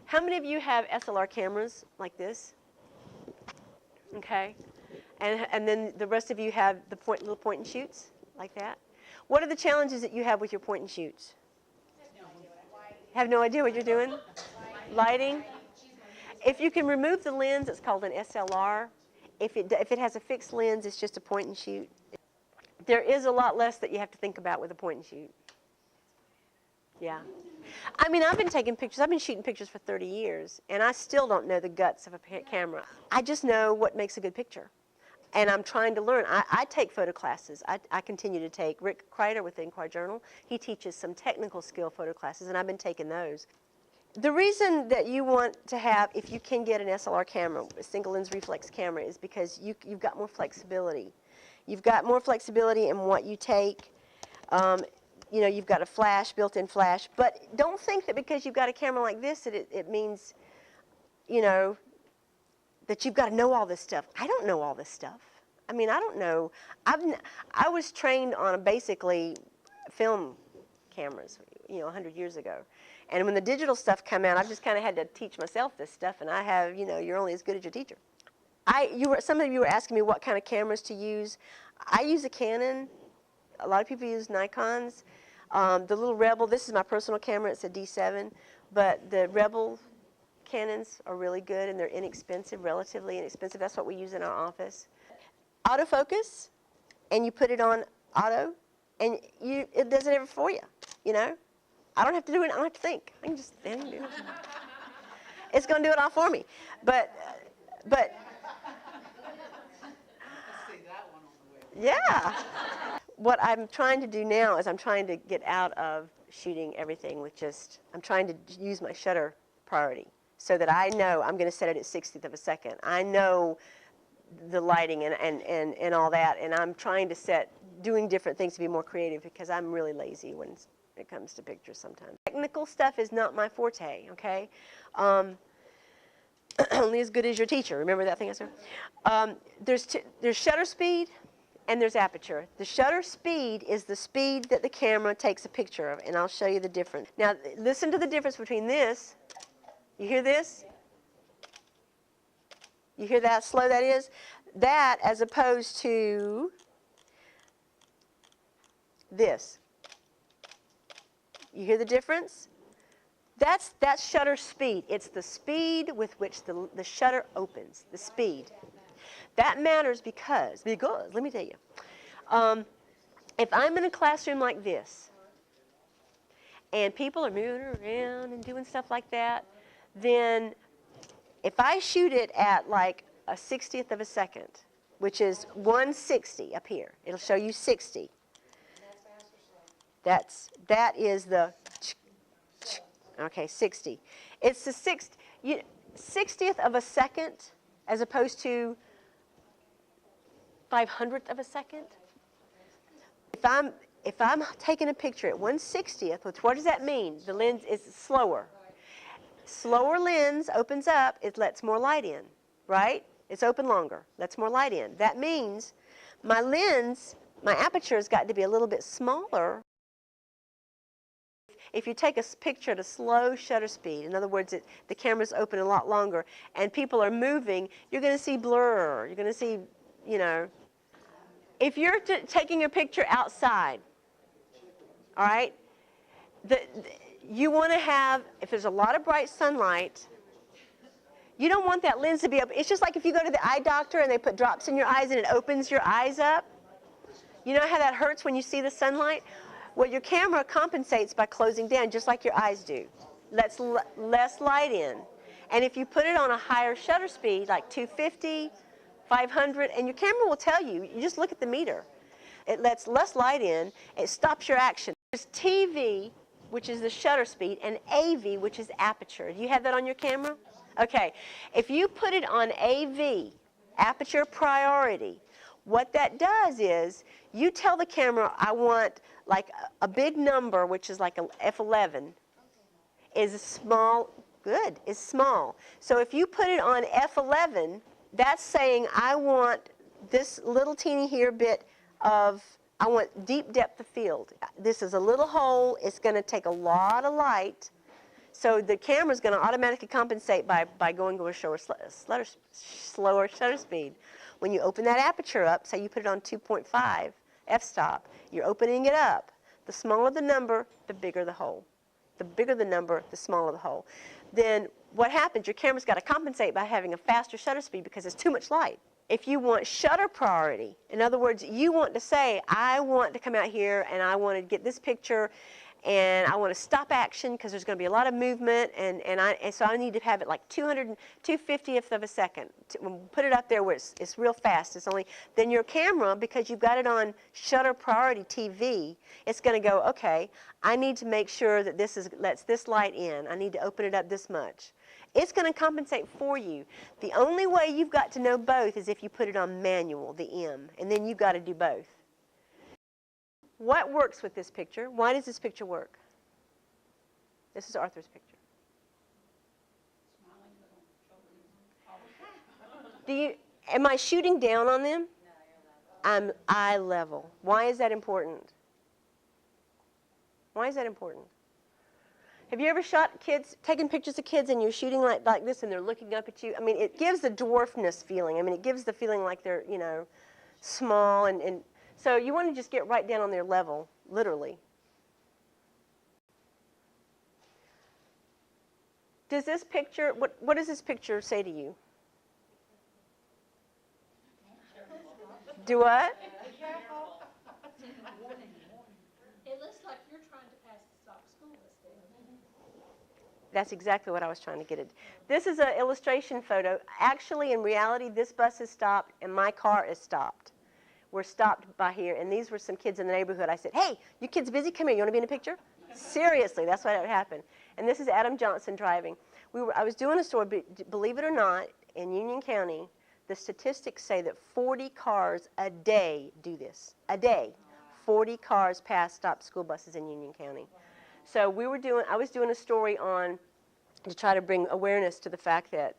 How many of you have SLR cameras like this? Okay. And then the rest of you have the little point and shoots like that? What are the challenges that you have with your point and shoots? Have no idea what you're doing? Lighting? If you can remove the lens, it's called an SLR. If it has a fixed lens, it's just a point and shoot. There is a lot less that you have to think about with a point and shoot. Yeah. I mean, I've been taking pictures. I've been shooting pictures for 30 years, and I still don't know the guts of a camera. I just know what makes a good picture. And I'm trying to learn. I take photo classes. I continue to take. Rick Kreider with the Inquirer Journal, he teaches some technical skill photo classes, and I've been taking those. The reason that you want to have, if you can get an SLR camera, a single lens reflex camera, is because you've got more flexibility. You've got more flexibility in what you take. You know, you've got a flash, built-in flash. But don't think that because you've got a camera like this that it means, you know, that you've got to know all this stuff. I don't know all this stuff. I mean, I don't know. I was trained on basically film cameras, you know, 100 years ago. And when the digital stuff came out, I've just kind of had to teach myself this stuff, and I have, you know, you're only as good as your teacher. Some of you were asking me what kind of cameras to use. I use a Canon. A lot of people use Nikons. The little Rebel, this is my personal camera, it's a D7, but the Rebel Canons are really good, and they're inexpensive, relatively inexpensive. That's what we use in our office. Autofocus, and you put it on auto, and it does it ever for you, you know? I don't have to do it, I don't have to think. I can just stand and do it. It's going to do it all for me. But yeah. What I'm trying to do now is I'm trying to get out of shooting everything with just, I'm trying to use my shutter priority so that I know I'm going to set it at 60th of a second. I know the lighting and all that, and I'm trying to doing different things to be more creative because I'm really lazy when it comes to pictures sometimes. Technical stuff is not my forte, okay? Only as good as your teacher. Remember that thing I said? There's shutter speed and there's aperture. The shutter speed is the speed that the camera takes a picture of, and I'll show you the difference. Now, listen to the difference between this. You hear this? You hear how slow that is? That as opposed to this. You hear the difference? That's shutter speed. It's the speed with which the shutter opens, the speed. That matters because, let me tell you, if I'm in a classroom like this, and people are moving around and doing stuff like that, then if I shoot it at like a 60th of a second, which is 160 up here, it'll show you 60. That is the, okay, 60. It's the 60th of a second as opposed to 500th of a second. If I'm taking a picture at 1/60th, what does that mean? The lens is slower. Slower lens opens up, it lets more light in, right? It's open longer, lets more light in. That means my lens, my aperture has got to be a little bit smaller. If you take a picture at a slow shutter speed, in other words, the camera's open a lot longer, and people are moving, you're going to see blur. You're going to see, you know. If you're taking a picture outside, all right, you want to have, if there's a lot of bright sunlight, you don't want that lens to be open. It's just like if you go to the eye doctor and they put drops in your eyes and it opens your eyes up. You know how that hurts when you see the sunlight? Well, your camera compensates by closing down just like your eyes do. Lets less light in. And if you put it on a higher shutter speed, like 250, 500, and your camera will tell you, you just look at the meter. It lets less light in, it stops your action. There's TV, which is the shutter speed, and AV, which is aperture. Do you have that on your camera? Okay, if you put it on AV, aperture priority, what that does is you tell the camera, I want like a big number, which is like a F11, is small, good, is small. So if you put it on F11, that's saying I want this little teeny here bit of, I want deep depth of field. This is a little hole, it's going to take a lot of light. So the camera's going to automatically compensate by going to a slower shutter speed. When you open that aperture up, say you put it on 2.5 f-stop, you're opening it up. The smaller the number, the bigger the hole. The bigger the number, the smaller the hole. Then what happens? Your camera's got to compensate by having a faster shutter speed because there's too much light. If you want shutter priority, in other words, you want to say, I want to come out here and I want to get this picture and I want to stop action because there's going to be a lot of movement and so I need to have it like 250th of a second. Put it up there where it's real fast. It's only, then your camera, because you've got it on shutter priority TV, it's going to go, okay, I need to make sure that lets this light in. I need to open it up this much. It's going to compensate for you. The only way you've got to know both is if you put it on manual, the M, and then you've got to do both. What works with this picture? Why does this picture work? This is Arthur's picture. Am I shooting down on them? I'm eye level. Why is that important? Why is that important? Have you ever shot kids, taken pictures of kids and you're shooting like this and they're looking up at you? I mean, it gives the dwarfness feeling. I mean, it gives the feeling like they're, you know, small. And so you want to just get right down on their level, literally. Does this picture, what does this picture say to you? Do what? Be careful. It looks like you're trying to pass the stop school bus there. That's exactly what I was trying to get at. This is an illustration photo. Actually, in reality, this bus is stopped and my car is stopped. We're stopped by here, and these were some kids in the neighborhood. I said, hey, you kids busy? Come here. You want to be in a picture? Seriously, that's what would happen. And this is Adam Johnson driving. I was doing a story, believe it or not, in Union County, the statistics say that 40 cars a day do this. A day. 40 cars pass stop school buses in Union County. So I was doing a story on to try to bring awareness to the fact that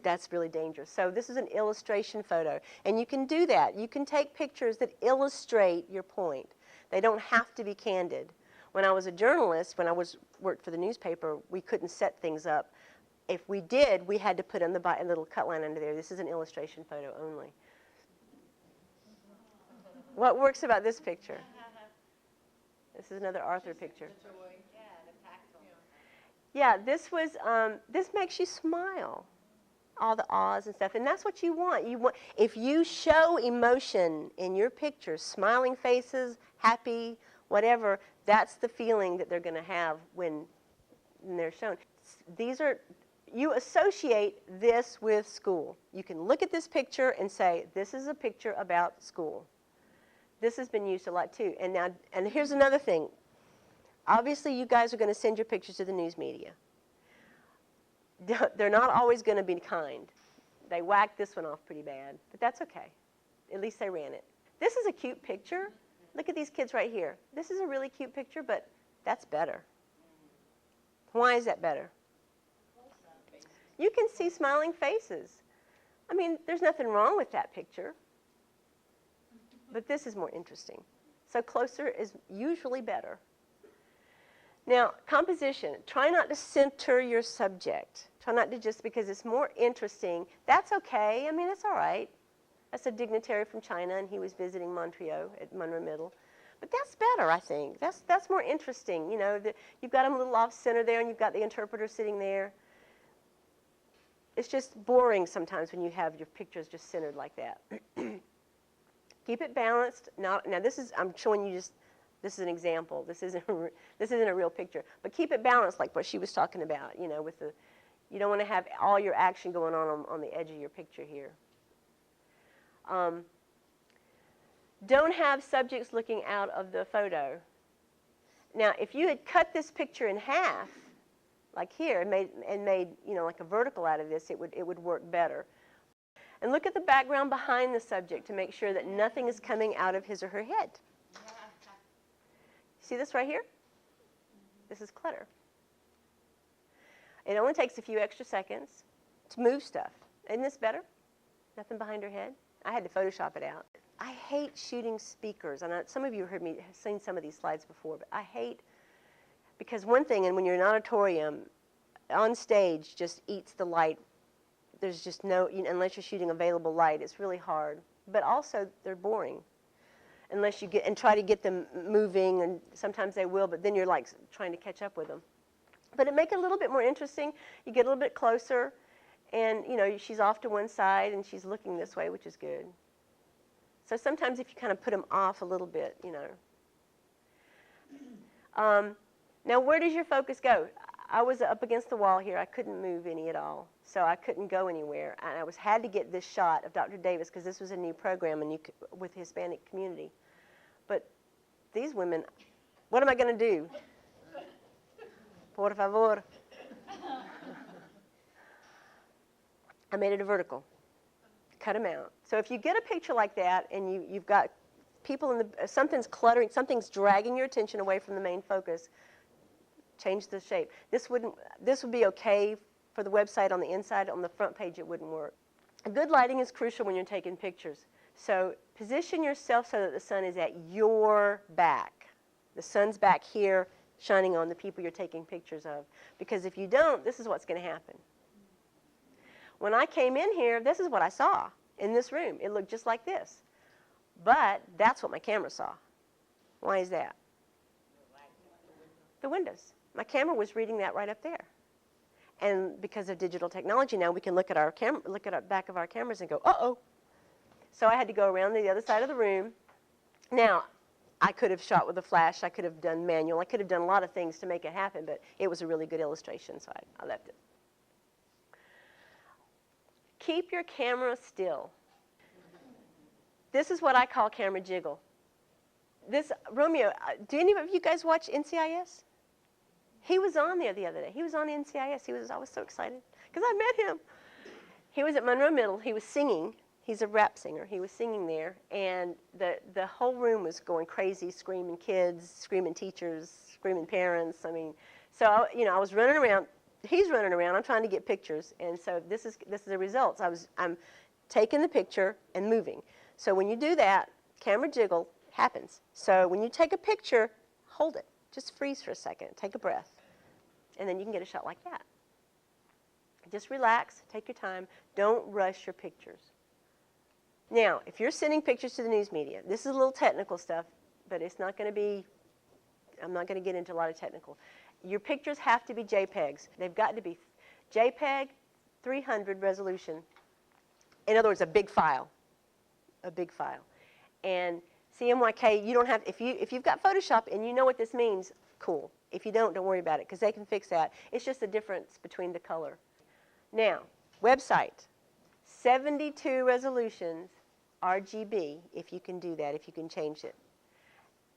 that's really dangerous. So this is an illustration photo. And you can do that. You can take pictures that illustrate your point. They don't have to be candid. When I was a journalist, when I worked for the newspaper, we couldn't set things up. If we did, we had to put in a little cut line under there. This is an illustration photo only. What works about this picture? This is another Arthur picture. Yeah, this makes you smile. All the ahs and stuff, and that's what you want. If you show emotion in your pictures, smiling faces, happy, whatever, that's the feeling that they're going to have when they're shown. You associate this with school. You can look at this picture and say, this is a picture about school. This has been used a lot too. And here's another thing. Obviously, you guys are going to send your pictures to the news media. They're not always going to be kind. They whacked this one off pretty bad, but that's okay. At least they ran it. This is a cute picture. Look at these kids right here. This is a really cute picture, but that's better. Why is that better? You can see smiling faces. I mean, there's nothing wrong with that picture, but this is more interesting. So closer is usually better. Now, composition. Try not to center your subject. Try not to just, because it's more interesting. That's okay. I mean, that's all right. That's a dignitary from China, and he was visiting Montreux at Monroe Middle. But that's better, I think. That's more interesting. You know, you've got him a little off center there, and you've got the interpreter sitting there. It's just boring sometimes when you have your pictures just centered like that. Keep it balanced. Now I'm showing you just. This is an example. This isn't a real picture. But keep it balanced, like what she was talking about. You know, you don't want to have all your action going on the edge of your picture here. Don't have subjects looking out of the photo. Now, if you had cut this picture in half, like here, and made you know, like a vertical out of this, it would work better. And look at the background behind the subject to make sure that nothing is coming out of his or her head. See this right here? This is clutter. It only takes a few extra seconds to move stuff. Isn't this better? Nothing behind her head. I had to Photoshop it out. I hate shooting speakers. And some of you have seen some of these slides before, but I hate, because one thing, and when you're in an auditorium, on stage just eats the light. There's just no, unless you're shooting available light, it's really hard. But also, they're boring. Unless you get, and try to get them moving, and sometimes they will, but then you're like trying to catch up with them. But it make it a little bit more interesting. You get a little bit closer, and she's off to one side, and she's looking this way, which is good. So sometimes if you kind of put them off a little bit, Now, where does your focus go? I was up against the wall here. I couldn't move any at all, so I couldn't go anywhere. And I had to get this shot of Dr. Davis because this was a new program and with the Hispanic community. But these women, what am I going to do? Por favor. I made it a vertical. Cut them out. So if you get a picture like that and you've got people something's cluttering, something's dragging your attention away from the main focus, change the shape. This would be okay for the website on the inside. On the front page, it wouldn't work. Good lighting is crucial when you're taking pictures. So position yourself so that the sun is at your back. The sun's back here, shining on the people you're taking pictures of. Because if you don't, this is what's going to happen. When I came in here, this is what I saw in this room. It looked just like this. But that's what my camera saw. Why is that? The windows. My camera was reading that right up there. And because of digital technology now, we can look at our back of our cameras and go, uh-oh. So I had to go around to the other side of the room. Now, I could have shot with a flash. I could have done manual. I could have done a lot of things to make it happen, but it was a really good illustration, so I left it. Keep your camera still. This is what I call camera jiggle. Romeo, do any of you guys watch NCIS? He was on there the other day. He was on NCIS. I was so excited because I met him. He was at Monroe Middle. He was singing. He's a rap singer. He was singing there, and the whole room was going crazy, screaming kids, screaming teachers, screaming parents. I mean, so I was running around. He's running around. I'm trying to get pictures, and so this is the results. I'm taking the picture and moving. So when you do that, camera jiggle happens. So when you take a picture, hold it. Just freeze for a second. Take a breath. And then you can get a shot like that. Just relax. Take your time. Don't rush your pictures. Now, if you're sending pictures to the news media, this is a little technical stuff, but it's not going to be, I'm not going to get into a lot of technical. Your pictures have to be JPEGs. They've got to be JPEG 300 resolution. In other words, a big file. A big file. And CMYK, you don't have, if you've got Photoshop and you know what this means, cool. If you don't worry about it because they can fix that. It's just the difference between the color. Now, website, 72 resolutions, RGB, if you can do that, if you can change it.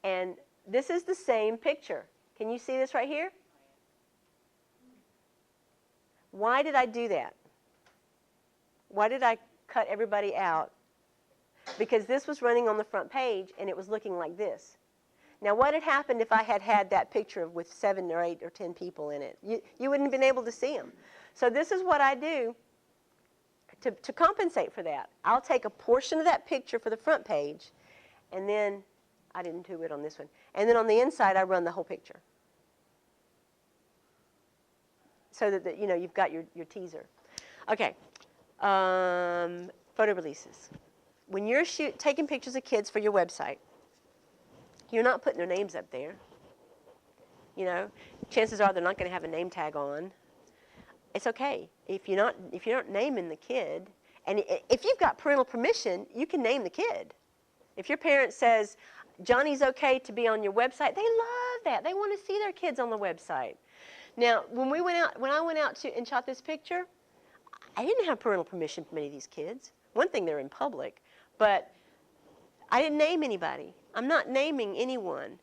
And this is the same picture. Can you see this right here? Why did I do that? Why did I cut everybody out? Because this was running on the front page and it was looking like this. Now what had happened if I had that picture with 7 or 8 or 10 people in it? You wouldn't have been able to see them. So this is what I do to compensate for that. I'll take a portion of that picture for the front page, and then, I didn't do it on this one, and then on the inside I run the whole picture. So that you've got your teaser. Okay, photo releases. When you're taking pictures of kids for your website, you're not putting their names up there. Chances are they're not going to have a name tag on. It's okay if you're not naming the kid, and if you've got parental permission, you can name the kid. If your parent says Johnny's okay to be on your website, they love that. They want to see their kids on the website. Now, when I went out and shot this picture, I didn't have parental permission from any of these kids. One thing, they're in public, but I didn't name anybody. I'm not naming anyone.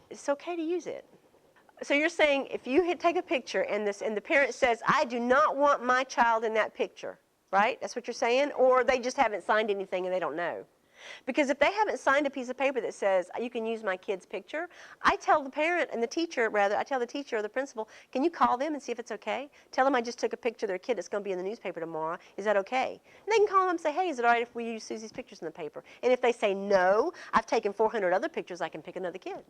It's okay to use it. So you're saying if you take a picture and the parent says, I do not want my child in that picture, right? That's what you're saying? Or they just haven't signed anything and they don't know. Because if they haven't signed a piece of paper that says you can use my kid's picture, I tell the parent and the teacher, I tell the teacher or the principal, can you call them and see if it's okay? Tell them I just took a picture of their kid that's going to be in the newspaper tomorrow. Is that okay? And they can call them and say, hey, is it all right if we use Susie's pictures in the paper? And if they say no, I've taken 400 other pictures, I can pick another kid.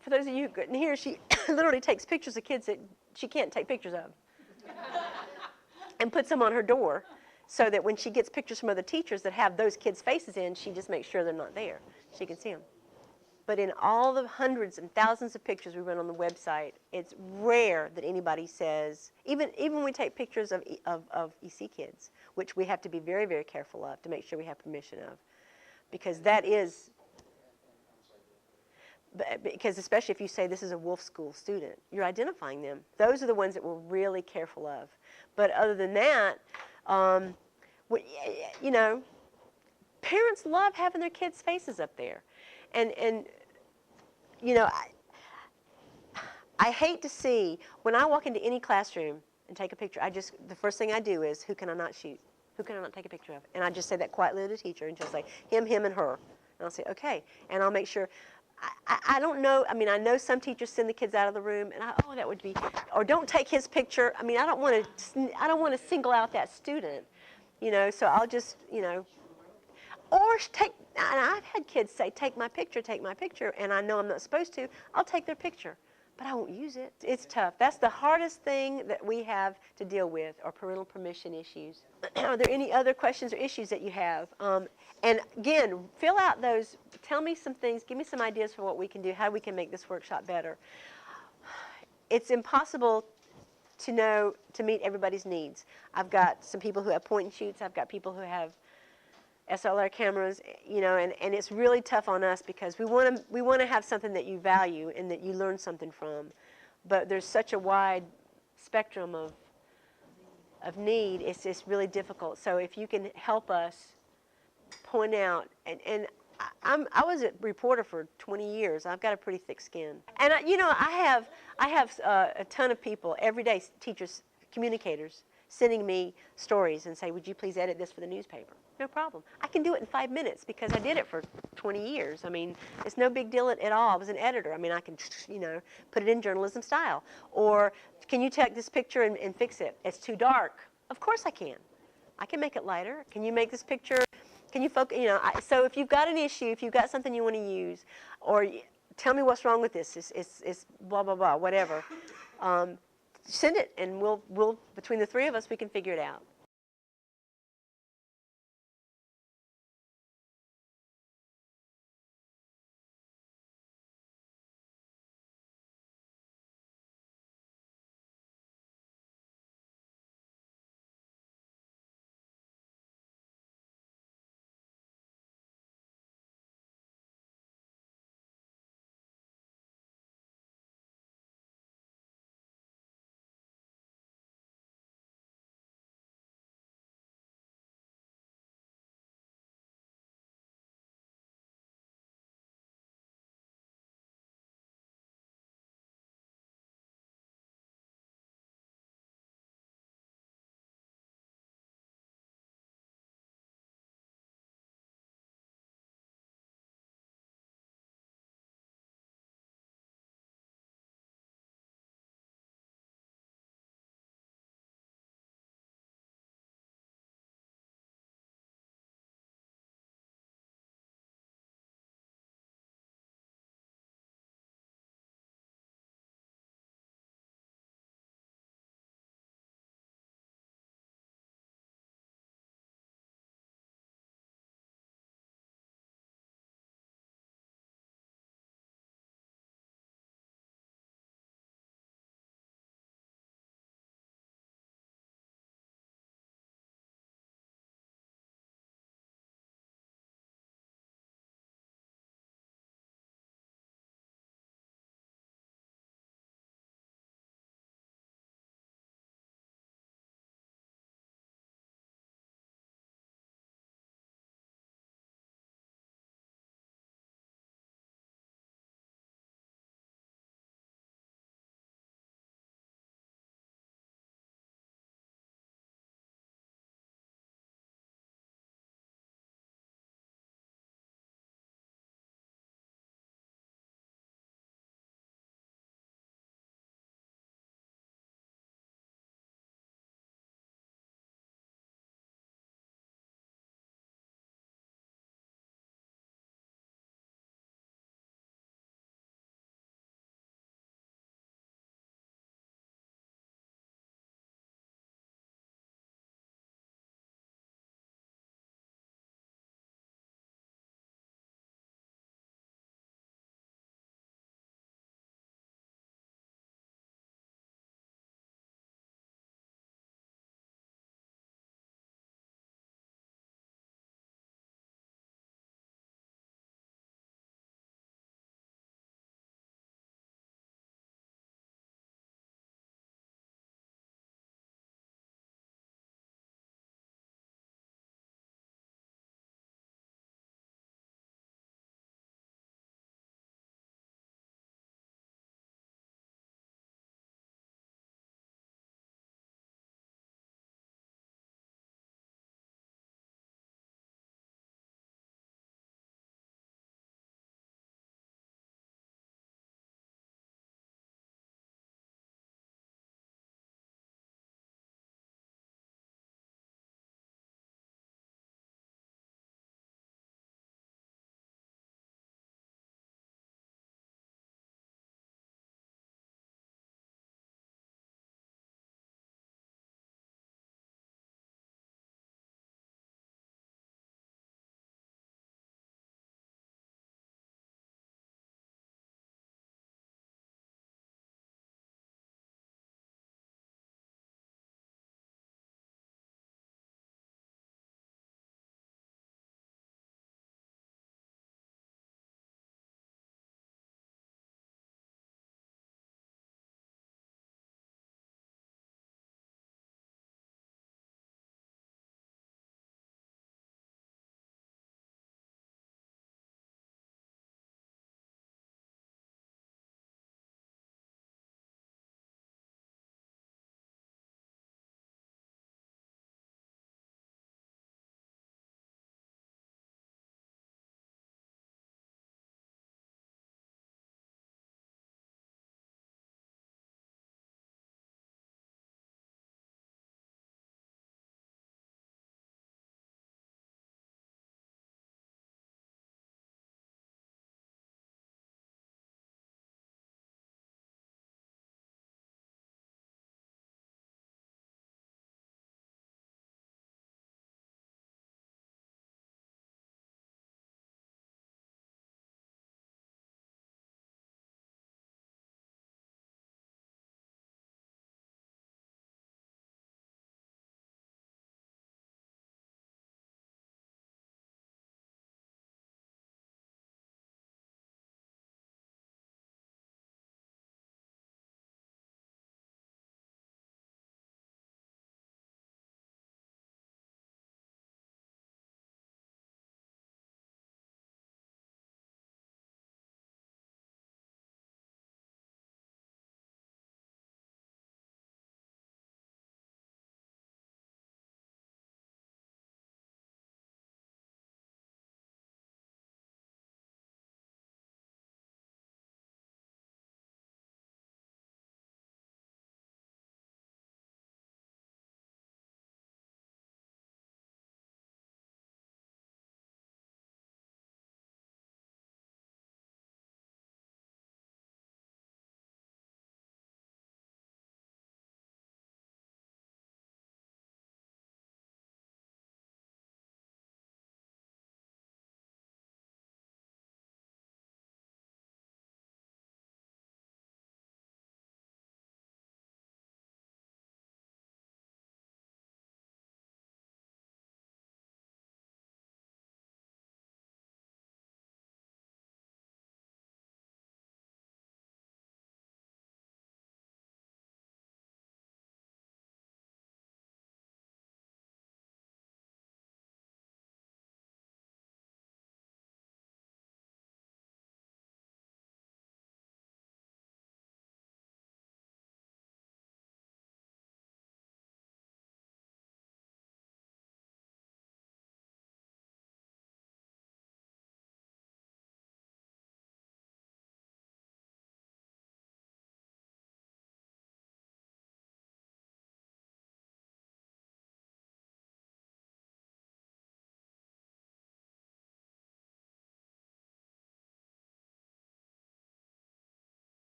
for those of you who couldn't hear, she literally takes pictures of kids that she can't take pictures of and puts them on her door so that when she gets pictures from other teachers that have those kids' faces in, she just makes sure they're not there. She can see them. But in all the hundreds and thousands of pictures we run on the website, it's rare that anybody says, even when we take pictures of EC kids, which we have to be very, very careful of to make sure we have permission of, because that is, because especially if you say this is a Wolf School student, you're identifying them. Those are the ones that we're really careful of. But other than that, you know, parents love having their kids' faces up there. And you know, I hate to see, when I walk into any classroom and take a picture, the first thing I do is, who can I not shoot? Who can I not take a picture of? And I just say that quietly to the teacher and just say, him, and her. And I'll say, okay. And I'll make sure, I don't know, I mean, I know some teachers send the kids out of the room, and oh, that would be, or don't take his picture. I mean, I don't want to single out that student, you know, so I'll just, you know, or take, and I've had kids say, take my picture, and I know I'm not supposed to. I'll take their picture, but I won't use it. It's tough. That's the hardest thing that we have to deal with, are parental permission issues. Are there any other questions or issues that you have? And again, fill out those, tell me some things, give me some ideas for what we can do, how we can make this workshop better. It's impossible to meet everybody's needs. I've got some people who have point and shoots. I've got people who have SLR cameras, you know, and it's really tough on us because we want to have something that you value and that you learn something from, but there's such a wide spectrum of need. It's just really difficult. So if you can help us point out, and I was a reporter for 20 years. I've got a pretty thick skin, and you know, I have a ton of people every day, teachers, communicators, sending me stories and say, would you please edit this for the newspaper? No problem. I can do it in 5 minutes because I did it for 20 years. I mean, it's no big deal at all. I was an editor. I mean, I can, you know, put it in journalism style. Or can you take this picture and fix it? It's too dark. Of course I can. I can make it lighter. Can you make this picture, can you focus, you know, so if you've got an issue, if you've got something you want to use, or tell me what's wrong with this, it's blah, blah, blah, whatever. Send it, and we'll between the three of us, we can figure it out.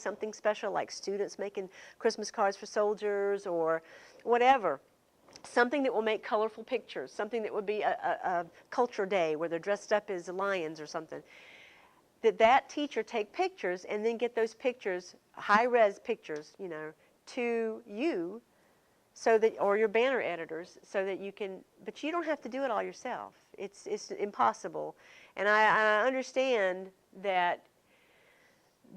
something special, like students making Christmas cards for soldiers or whatever. Something that will make colorful pictures, something that would be a culture day where they're dressed up as lions or something. That teacher take pictures and then get those pictures, high-res pictures, to you, so that, or your banner editors, so that you can, but you don't have to do it all yourself. It's impossible. And I understand that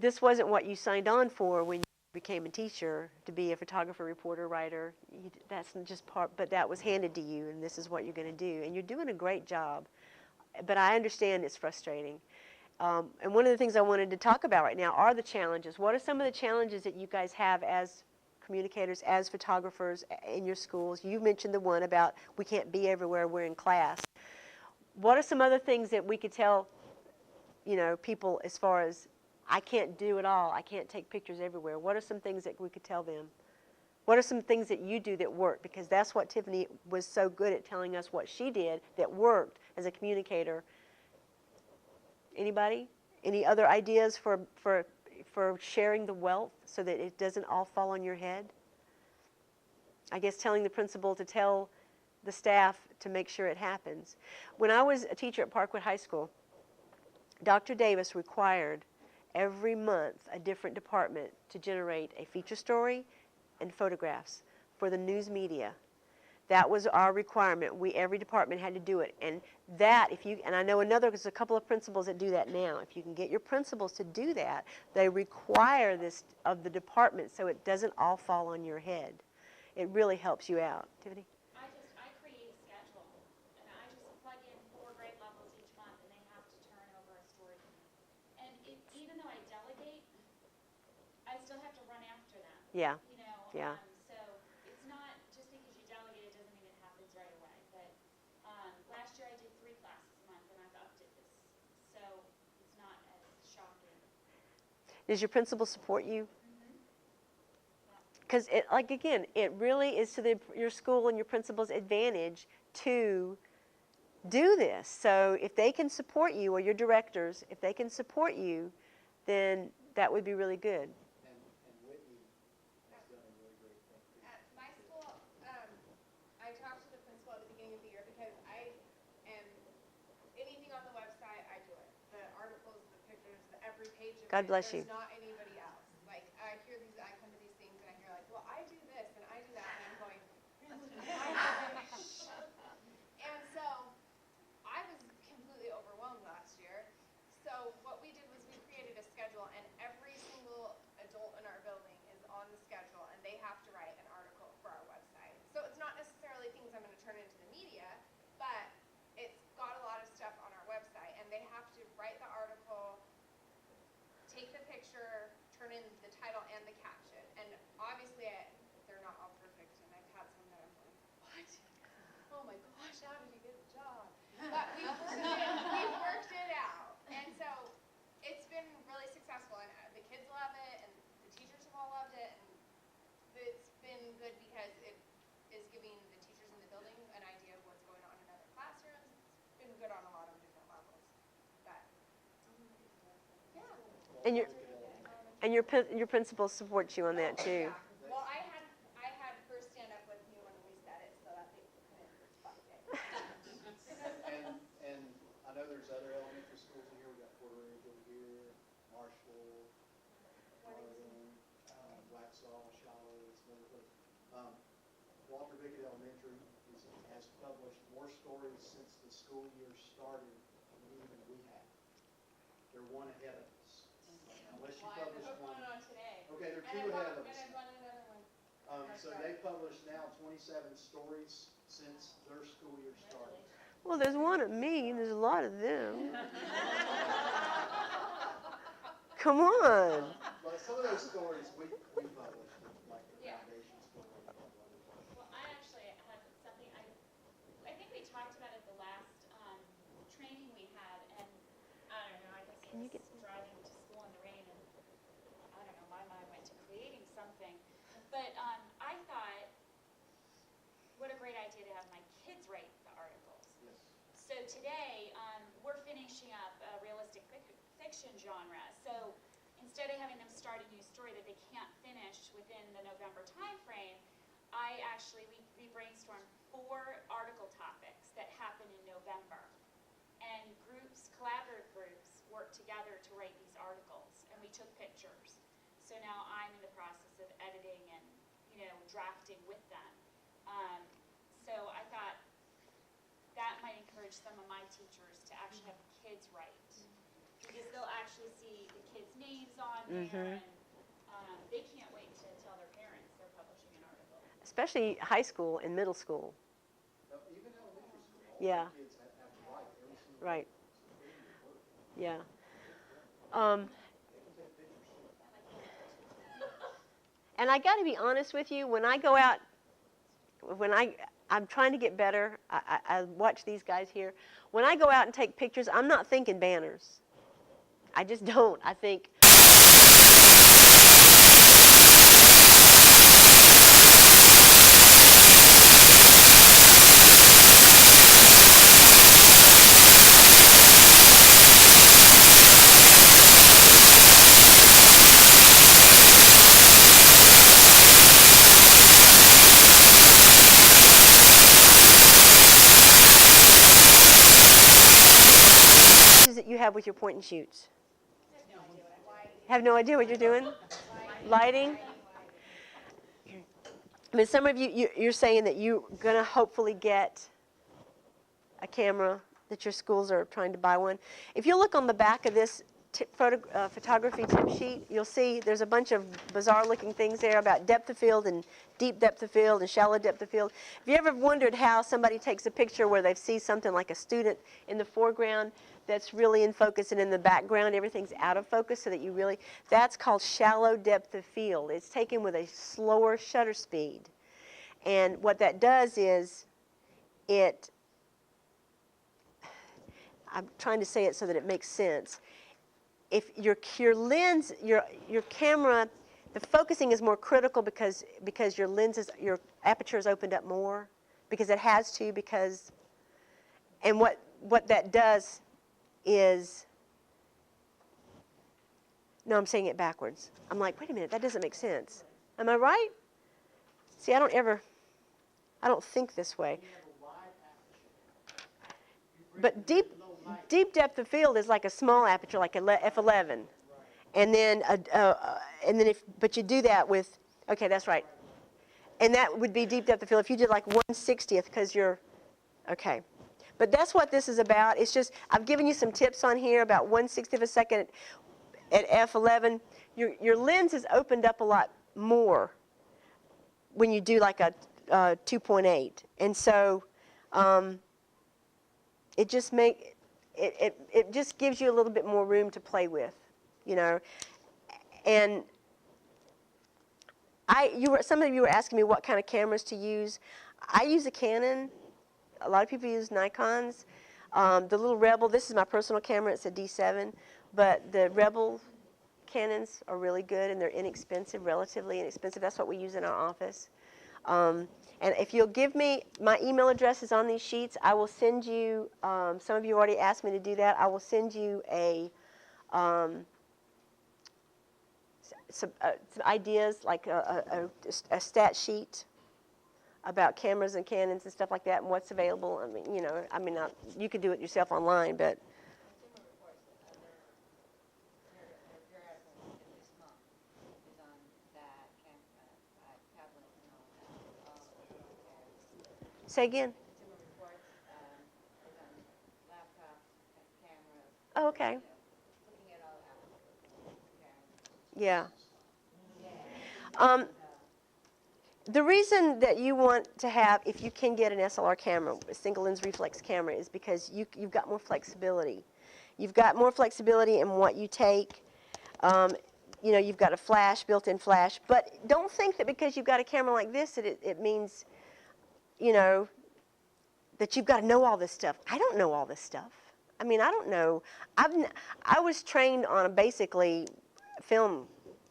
this wasn't what you signed on for when you became a teacher, to be a photographer, reporter, writer. That's just part, but that was handed to you, and this is what you're going to do. And you're doing a great job. But I understand it's frustrating. And one of the things I wanted to talk about right now are the challenges. What are some of the challenges that you guys have as communicators, as photographers in your schools? You mentioned the one about we can't be everywhere, we're in class. What are some other things that we could tell, people as far as, I can't do it all, I can't take pictures everywhere? What are some things that we could tell them? What are some things that you do that work? Because that's what Tiffany was so good at telling us what she did that worked as a communicator. Anybody? Any other ideas for sharing the wealth so that it doesn't all fall on your head? I guess telling the principal to tell the staff to make sure it happens. When I was a teacher at Parkwood High School, Dr. Davis required every month a different department to generate a feature story and photographs for the news media. That was our requirement. Every department had to do it. And that, and I know there's a couple of principals that do that now. If you can get your principals to do that, they require this of the department so it doesn't all fall on your head. It really helps you out. Tiffany? I create a schedule, and I just plug in 4 grade levels each month, and they have to turn over a story to me. And even though I delegate, I still have to run after them. Yeah. Yeah. So it's not just because you delegate, it doesn't mean it happens right away. But last year I did 3 classes a month, and I've upped it this, so it's not as shocking. Does your principal support you? Because it really is to your school and your principal's advantage to do this. So if they can support you, or your directors, if they can support you, then that would be really good. And Whitney has done a really great thing. At my school, I talked to the principal at the beginning of the year because anything on the website, I do it. The articles, the pictures, every page of God it. bless you. There's not anybody else. Like, I come to these things and I hear like, well, I do this and I do that, and I'm going, and so I was completely overwhelmed last year. So what we did was we created a schedule, and every single adult in our building is on the schedule, and they have to write an article for our website. So it's not necessarily things I'm going to turn into the media, but it's got a lot of stuff on our website, and they have to write the article, take the picture, turn in the title and the caption. And obviously they're not all perfect, and I've had some that I'm like, what? Oh my gosh, how did you get the job? But we've worked it out. And so it's been really successful, and the kids love it, and the teachers have all loved it, and it's been good because it is giving the teachers in the building an idea of what's going on in other classrooms. It's been good on a lot of different levels. But yeah. And your principal supports you on that too. Yeah. Well, I had her stand up with me when we said it so that they couldn't respond it. And I know there's other elementary schools in here. We got Porter Ridge over here, Marshall, Marvin, Waxhaw, Shiloh, Smithfield. Walter Bickett Elementary has published more stories since the school year started than even we have. They're one ahead of us. Unless you publish one. On today. Okay, they're 2 ahead of us. And I wanted another one. So they published now 27 stories since their school year started. Well, there's one of me, and there's a lot of them. Come on. But some of those stories we published, like the Yeah. foundation story. Well, I actually had something, I think we talked about it the last training we had, and I don't know, I guess I was driving to school in the rain, and I don't know, my mind went to creating something. But I thought, what a great idea to have my kids write the articles. Yes. So today, we're finishing up a realistic fiction genre. So instead of having them start a new story that they can't finish within the November timeframe, we brainstormed 4 article topics that happen in November. And collaborative groups worked together to write these articles, and we took pictures. So now I'm in the process of editing and, drafting with them. So I thought that might encourage some of my teachers to actually have the kids write, because they'll actually see the kids' names on there, and they can't wait to tell their parents they're publishing an article. Especially high school and middle school. Even elementary school, all Yeah. the kids have to write every single Right. day. It's a big work. Yeah. They can take pictures too. And I got to be honest with you, when I go out, I'm trying to get better. I watch these guys here. When I go out and take pictures, I'm not thinking banners. I just don't. I think, that you have with your point and shoots? Have no idea what you're doing? Lighting? I mean, some of you're saying that you're going to hopefully get a camera, that your schools are trying to buy one. If you look on the back of this photography tip sheet, you'll see there's a bunch of bizarre looking things there about depth of field and deep depth of field and shallow depth of field. Have you ever wondered how somebody takes a picture where they see something like a student in the foreground that's really in focus, and in the background everything's out of focus, so that that's called shallow depth of field. It's taken with a slower shutter speed. And what that does is I'm trying to say it so that it makes sense. If your lens, your camera, the focusing is more critical because your aperture is opened up more, because it has to, and what that does is, no, I'm saying it backwards. I'm like, wait a minute, that doesn't make sense. Am I right? See, I don't think this way. But deep depth of field is like a small aperture, like a f11, and then but you do that with, okay, that's right, and that would be deep depth of field if you did like 1/60th, because you're okay. But that's what this is about. It's just, I've given you some tips on here about 1/60th of a second at f11. Your lens is opened up a lot more when you do like a 2.8, and so it just gives you a little bit more room to play with, And some of you were asking me what kind of cameras to use. I use a Canon. A lot of people use Nikons. The little Rebel, this is my personal camera, it's a D7, but the Rebel Canons are really good, and they're inexpensive, relatively inexpensive. That's what we use in our office. And if you'll give me, my email address is on these sheets. I will send you, some of you already asked me to do that, I will send you some ideas, like a stat sheet about cameras and Canons and stuff like that, and what's available. You could do it yourself online, but say again. Oh, okay. Yeah. The reason that you want to have, if you can get an SLR camera, a single lens reflex camera, is because you've got more flexibility. You've got more flexibility in what you take. You've got a flash, built-in flash. But don't think that because you've got a camera like this that it means, that you've got to know all this stuff. I don't know all this stuff. I don't know. I was trained on basically film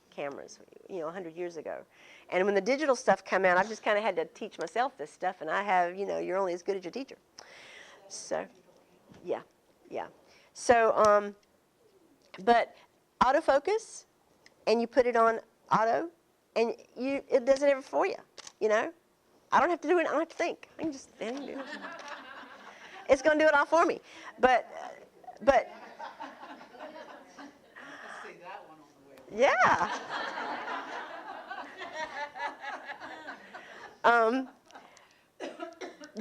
cameras, 100 years ago. And when the digital stuff came out, I just kind of had to teach myself this stuff, and I have, you're only as good as your teacher. So, yeah. So, but autofocus, and you put it on auto, and it does it ever for you, you know? I don't have to do it, I don't have to think. I can just stand and do it. It's going to do it all for me. But See that one on the web. yeah.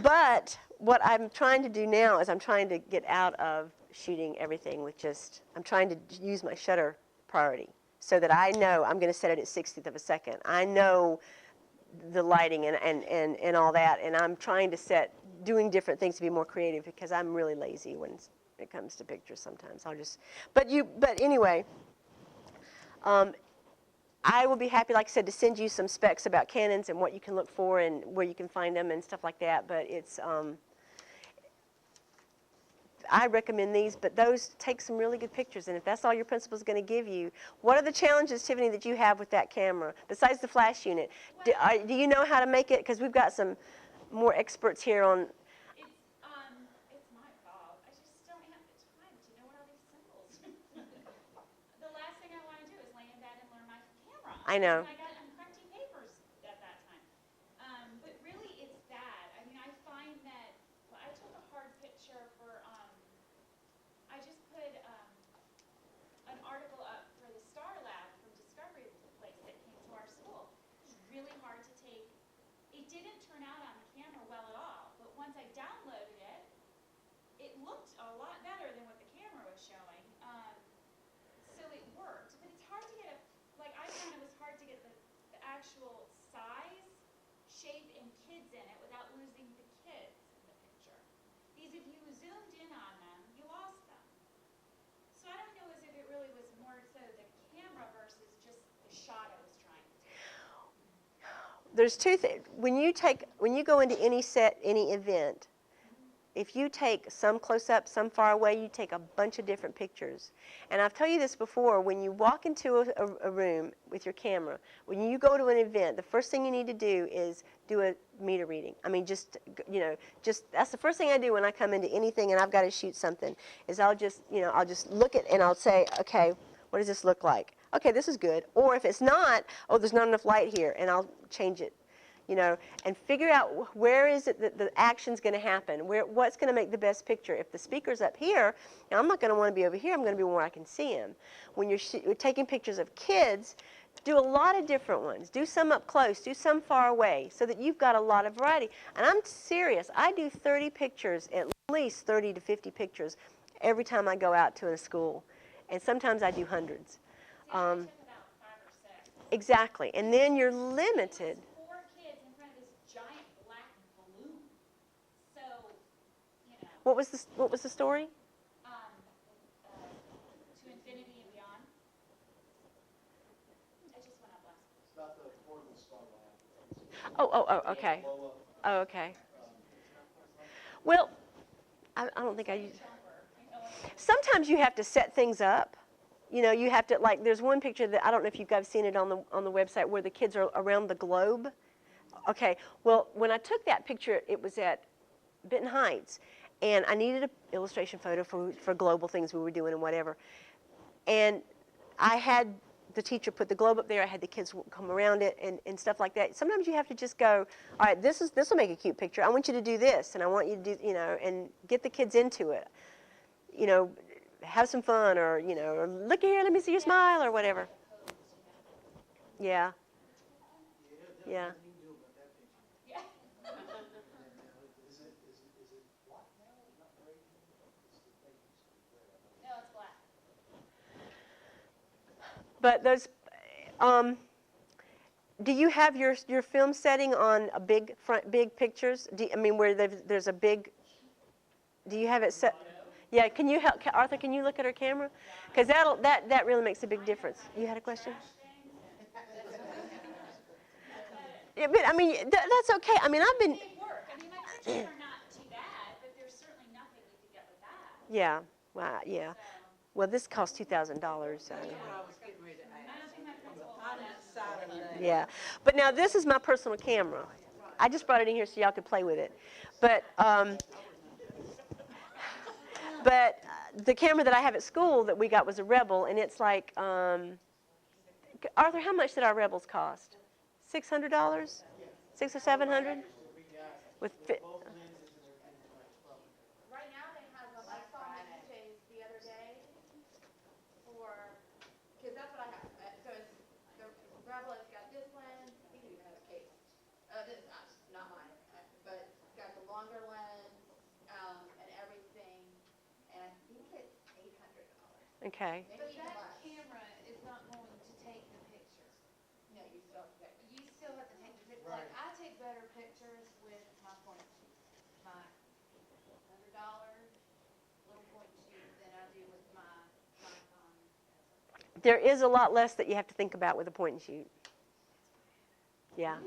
But what I'm trying to do now is I'm trying to get out of shooting everything with just, I'm trying to use my shutter priority so that I know I'm going to set it at 60th of a second. I know the lighting and all that, and I'm trying to doing different things to be more creative because I'm really lazy when it comes to pictures sometimes. But anyway, I will be happy, like I said, to send you some specs about Canons and what you can look for and where you can find them and stuff like that. But it's, I recommend these, but those take some really good pictures. And if that's all your principal's going to give you, what are the challenges, Tiffany, that you have with that camera besides the flash unit? Do you know how to make it? Because we've got some more experts here on. It's my fault. I just don't have the time to know what all these symbols. The last thing I want to do is lay in bed and learn my camera. I know. I'm crunching papers at that time. But really, it's that. I mean, I find that I took a hard picture for. I just put an article up for the Star Lab from Discovery Place that came to our school. It's really hard to take. It didn't turn out on the camera well at all, but once I downloaded it, it looked a lot better than what the camera was showing. So it worked, but it's hard to get I found it was hard to get the actual size, shape, and kids in it without losing the kids in the picture. Because if you zoomed in on them, you lost them. So I don't know as if it really was more so the camera versus just the shot I was trying to take. There's two things. When you go into any set, any event, if you take some close up, some far away, you take a bunch of different pictures. And I've told you this before, when you walk into a room with your camera, when you go to an event, the first thing you need to do is do a meter reading. I mean, just that's the first thing I do when I come into anything and I've got to shoot something, is I'll just look at it and I'll say, okay, what does this look like? Okay, this is good. Or if it's not, oh, there's not enough light here, and I'll change it. And figure out where is it that the action's going to happen, what's going to make the best picture. If the speaker's up here, now I'm not going to want to be over here, I'm going to be where I can see him. When you're taking pictures of kids, do a lot of different ones. Do some up close, do some far away, so that you've got a lot of variety. And I'm serious, I do 30 pictures, at least 30 to 50 pictures, every time I go out to a school. And sometimes I do hundreds. I took about 5 or 6. Exactly, and then you're limited. What was the story? To Infinity and Beyond. I just went up last week. It's about the portable Star Lab. Oh, okay. Oh, okay. Well, I don't think I use. Sometimes you have to set things up. You have to, there's one picture that I don't know if you guys have seen it on the website where the kids are around the globe. Okay. Well, when I took that picture, it was at Benton Heights. And I needed an illustration photo for global things we were doing and whatever. And I had the teacher put the globe up there. I had the kids come around it and stuff like that. Sometimes you have to just go, all right, this will make a cute picture. I want you to do this, and I want you to do, and get the kids into it. Have some fun, or, or look here, let me see your smile, or whatever. Yeah. Yeah. But those, do you have your film setting on a big pictures? Where there's a big, do you have it set? Yeah, can you help, Arthur, can you look at her camera? Because that really makes a big difference. You had a question? Yeah, but that's okay. I've been. They work. My pictures are not too bad, but there's certainly nothing we could get with that. Yeah, wow, yeah. Well, this cost $2,000. So. Yeah, but now this is my personal camera. I just brought it in here so y'all could play with it. But the camera that I have at school that we got was a Rebel, and it's like, Arthur, how much did our Rebels cost? $600? $600 or $700? With Both lenses and everything is like 12. Right now they have them, I saw them at UJ's the other day for, because that's what I have. So it's the Rebel, it's got this lens, I think it even has a case. This is not mine, but it's got the longer lens and everything, and I think it's $800. Okay. Maybe even That less. camera is not going to take the picture. No, you still have to pick. You still have to take the picture. Right. Like, I take better pictures with my point and shoot, my $100 little point and shoot than I do with my Nikon. There is a lot less that you have to think about with a point and shoot. Yeah.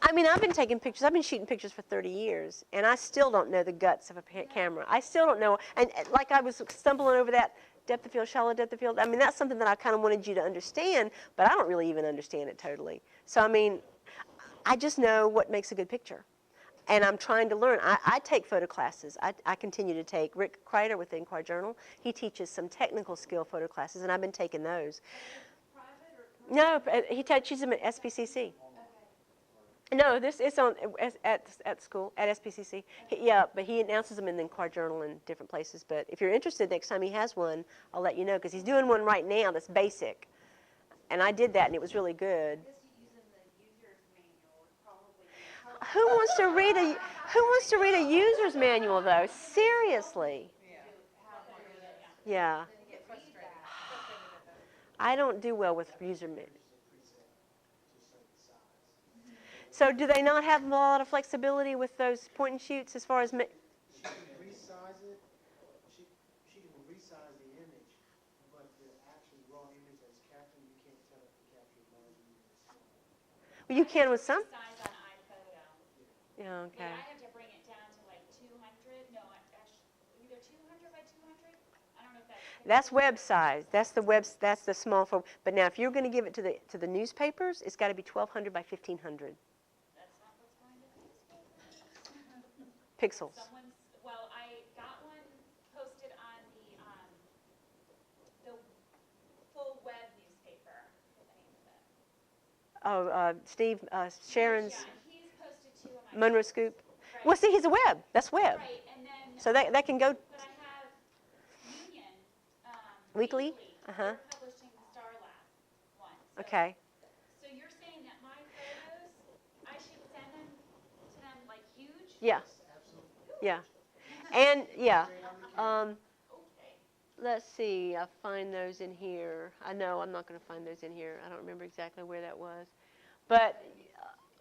I mean, I've been taking pictures. I've been shooting pictures for 30 years, and I still don't know the guts of a camera. I still don't know. And like I was stumbling over that depth of field, shallow depth of field. I mean, that's something that I kind of wanted you to understand, but I don't really even understand it totally. So, I mean, I just know what makes a good picture. And I'm trying to learn. I take photo classes. I continue to take. Rick Kreider with the Inquirer Journal, he teaches some technical skill photo classes, and I've been taking those. No, he teaches them at SPCC. No, this is on at school at SPCC. Yeah, but he announces them in the Inquirer Journal in different places. But if you're interested, next time he has one, I'll let you know because he's doing one right now that's basic, and I did that and it was really good. Who wants to read a user's manual though? Seriously? Yeah. I don't do well with user manuals. So do they not have a lot of flexibility with those point and shoots as far as? She can resize it. She can resize the image, but the actual raw image that's captured, you can't tell if the capture is large or small. Well, you can with some. Size on iPhoto. Yeah. Okay. Like I have to bring it down to like 200. No, either 200 by 200. I don't know if That's web size. That's the web. That's the small form. But now, if you're going to give it to the newspapers, it's got to be 1,200 by 1,500 That's not what's going to be. pixels. Well, I got one posted on the full web newspaper. What's the name of it? Oh, Steve Sharon's Yeah, he's posted two of my. Monroe Scoop. Right. Well, see, he's a web. That's web. Right, and then. So that can go. But I have Union. Weekly? Uh-huh. They're publishing the Star Lab one. So, Okay. So you're saying that my photos, I should send them to them like huge? Yeah. Absolutely. Yeah. And yeah. Okay. Let's see. I find those in here. I know I'm not going to find those in here. I don't remember exactly where that was. But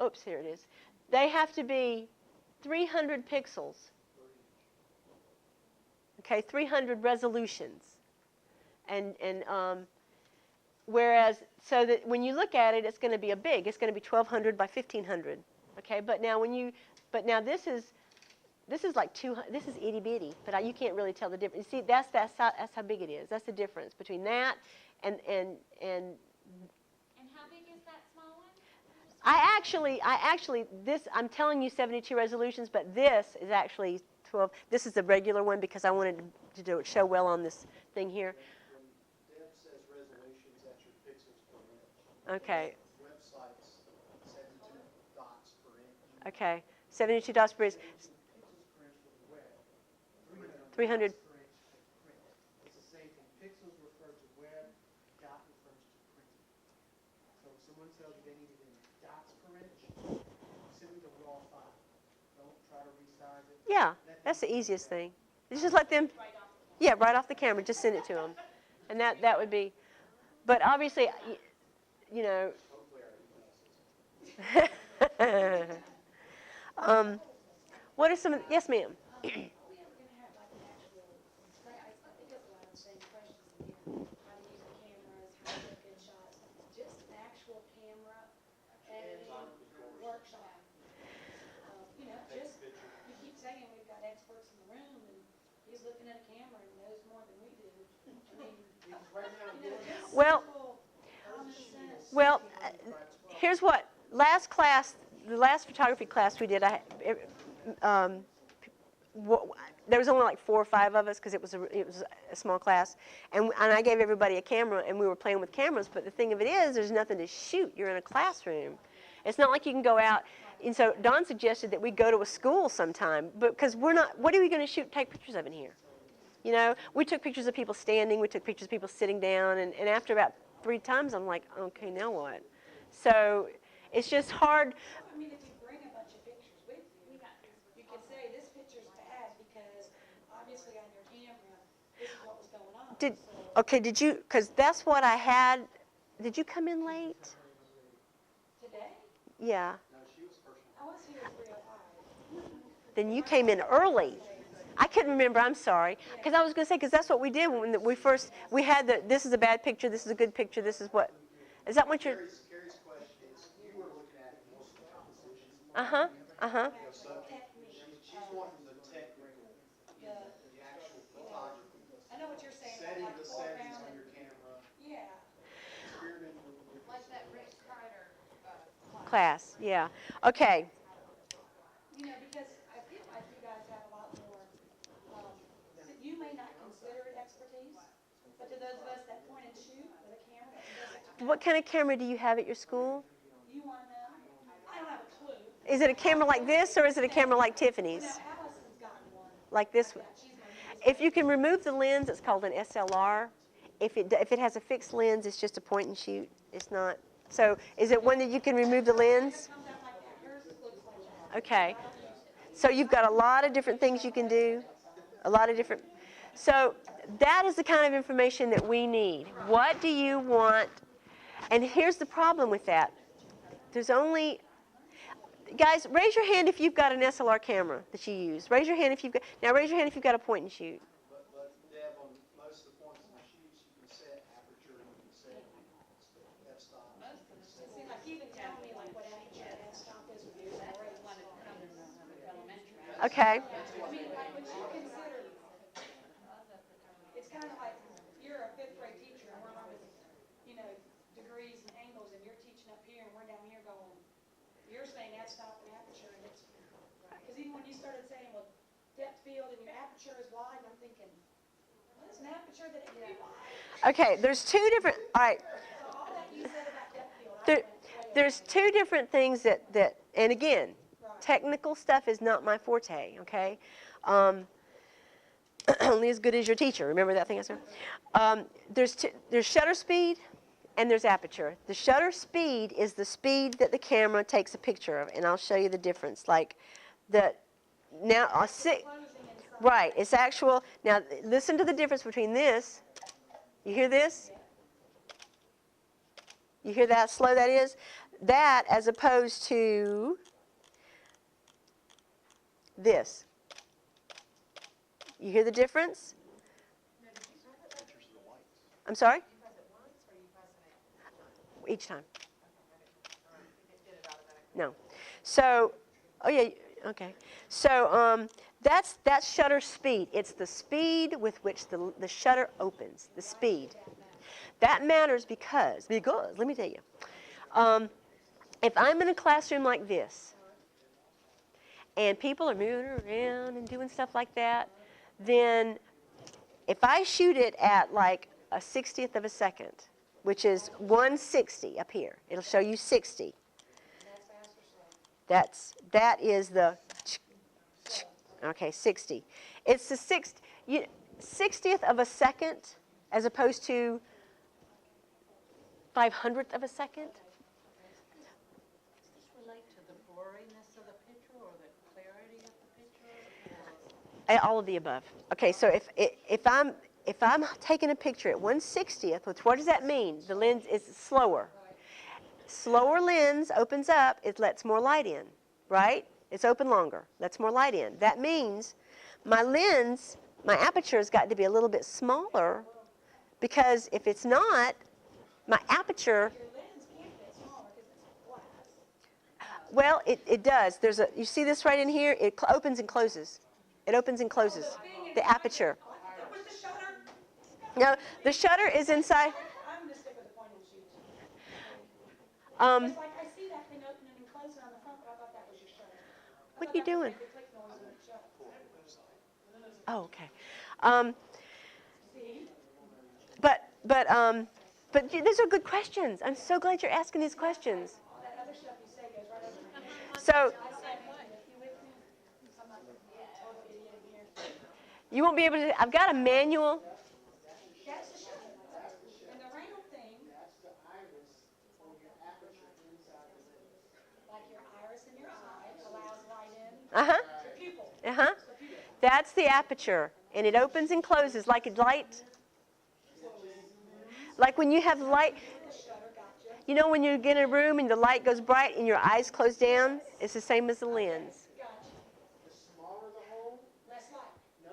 oops, here it is. They have to be 300 pixels. Okay, 300 resolutions. And whereas, so that when you look at it, it's going to be it's going to be 1,200 by 1,500. Okay, but now this is like 200. This is itty bitty, but you can't really tell the difference. You see, that's how big it is. That's the difference between that and. And how big is that small one? I actually, I'm telling you 72 resolutions, but this is actually 12. This is the regular one because I wanted to show well on this thing here. When Deb says resolutions, that's your pixels per inch. Okay. Websites, 72 dots per inch. Okay. 72 dots per inch. Pixels per inch for the web. 300. Dots per inch for print. It's the same thing. Pixels refer to web, dot refers to printing. So if someone tells you they need it in dots per inch, send me the raw file. Don't try to resize it. Yeah, that's the easiest thing. Just let them. Yeah, right off the camera. Just send it to them, and that would be. But obviously, you know. What are some? Yes, ma'am. We are going to have like an actual, I think it's a lot of the same questions again. How to use the cameras, how to get good shots. Just an actual camera editing workshop. You know, just, we keep saying we've got experts in the room and he's looking at a camera and knows more than we do. I mean, just Well, simple, common sense. Well, here's what. Last class, the last photography class we did, there was only like 4 or 5 of us because it was a small class, and I gave everybody a camera, and we were playing with cameras. But the thing of it is, there's nothing to shoot. You're in a classroom. It's not like you can go out. And so Don suggested that we go to a school sometime, because we're not. What are we going to shoot? Take pictures of in here? You know, we took pictures of people standing. We took pictures of people sitting down, and after about 3 times, I'm like, okay, now what? So it's just hard. I mean, if you bring a bunch of pictures with you, you can say this picture's bad because obviously on your camera, this is what was going on. Okay, did you, because that's what I had. Did you come in late? Today? Yeah. I was here at 3:05. Then you came in early. I couldn't remember, I'm sorry. Because I was going to say, because that's what we did when we had this is a bad picture, this is a good picture, this is what, is that what you're? Carrie's question is, you were looking at most of the compositions. Uh-huh, uh-huh. So she's wanting the technical, the actual photography. I know what you're saying. Setting like the settings on your camera. Yeah. Experimenting with the different Like that Rick Strider Class, yeah. Okay. You know, because I feel like you guys have a lot more, that you may not consider it expertise, but to those of us that point and shoot with a camera, that does it. What kind of camera do you have at your school? You want to know? I don't have a clue. Is it a camera like this, or is it a camera like Tiffany's? No, Allison's gotten one. Like this one? If you can remove the lens, it's called an SLR. If it has a fixed lens, it's just a point and shoot. It's not. So is it one that you can remove the lens? Comes out like that. Hers looks like that. Okay. So you've got a lot of different things you can do. A lot of different. So that is the kind of information that we need. What do you want? And here's the problem with that. There's only, guys, raise your hand if you've got an SLR camera that you use. Raise your hand if you've got, now raise your hand if you've got a point and shoot. But Deb, on most of the points in the shoots, you can set aperture, you can set f-stop. See, like you even tell me like what aperture and stop is with you. Okay. I mean, like when you consider, it's kind of like you're a 5th grade teacher and we're with, you know, degrees and angles, and you're teaching up here and we're down here going, you're saying f-stop and aperture, and it's, because even when you started saying, well, depth field and your aperture is wide, I'm thinking, well, it's an aperture that it can be wide. Okay, there's 2 different, all right. So all that you said about depth field, There's 2 different things that, and again, technical stuff is not my forte, okay? Only as good as your teacher. Remember that thing I said? There's shutter speed and there's aperture. The shutter speed is the speed that the camera takes a picture of, and I'll show you the difference. Like right, it's actual. Now listen to the difference between this. You hear this? You hear how slow that is? That as opposed to this. You hear the difference? I'm sorry? Each time. No. So, oh yeah, okay. So that's shutter speed. It's the speed with which the shutter opens, the speed. That matters because, let me tell you, if I'm in a classroom like this, and people are moving around and doing stuff like that, then if I shoot it at like a 60th of a second, which is 160 up here, it'll show you 60. That is the, okay, 60. It's the 60th of a second as opposed to 500th of a second. Relate to the blurriness of the picture or the clarity of the picture? All of the above. Okay, so if I'm taking a picture at 1/60th, which what does that mean? The lens is slower. Slower lens opens up, it lets more light in, right? It's open longer, lets more light in. That means my lens, my aperture has got to be a little bit smaller, because if it's not, my aperture. Your lens can't fit smaller because it's glass. Well, it does. You see this right in here? It opens and closes. It opens and closes. The aperture. With the shutter? No, the shutter is inside. I'm going to stick with the point and shoot. Um, It's like I see that thing opening and closing on the front, but I thought that was your shutter. what are you doing? The click noise when it shuts. Oh, okay. Um, but these are good questions. I'm so glad you're asking these questions. That other stuff you say goes right over my head. So I said, if you with me, I'm not a total idiot in here. you won't be able to. I've got a manual. That's the shutter. And the round thing, That's the iris or your aperture inside the lens. like your iris in your eye, allows light in. Uh-huh. Your pupil. Uh-huh. That's the aperture, and it opens and closes like a light. Like when you have light, you know when you get in a room and the light goes bright and your eyes close down? It's the same as the lens. The smaller the hole, Less light. no.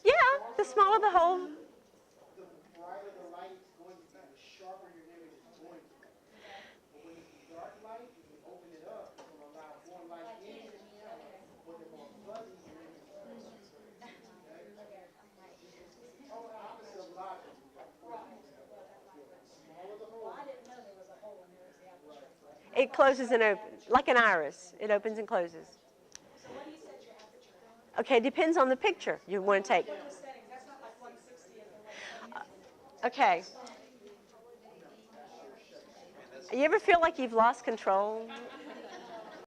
Yeah, the smaller the hole. The brighter the light is going to be, the sharper your image is going to be. But when it's dark light, if you open it up, it will allow more light in. When the more fuzzy your image is. Okay? Oh, opposite of logic. Smaller the hole. I didn't know there was a hole in there as the aperture. It closes and opens, like an iris. It opens and closes. So what do you set your aperture on? Okay, depends on the picture you want to take. What are the settings? That's not like 160 of the lens. Okay. You ever feel like you've lost control?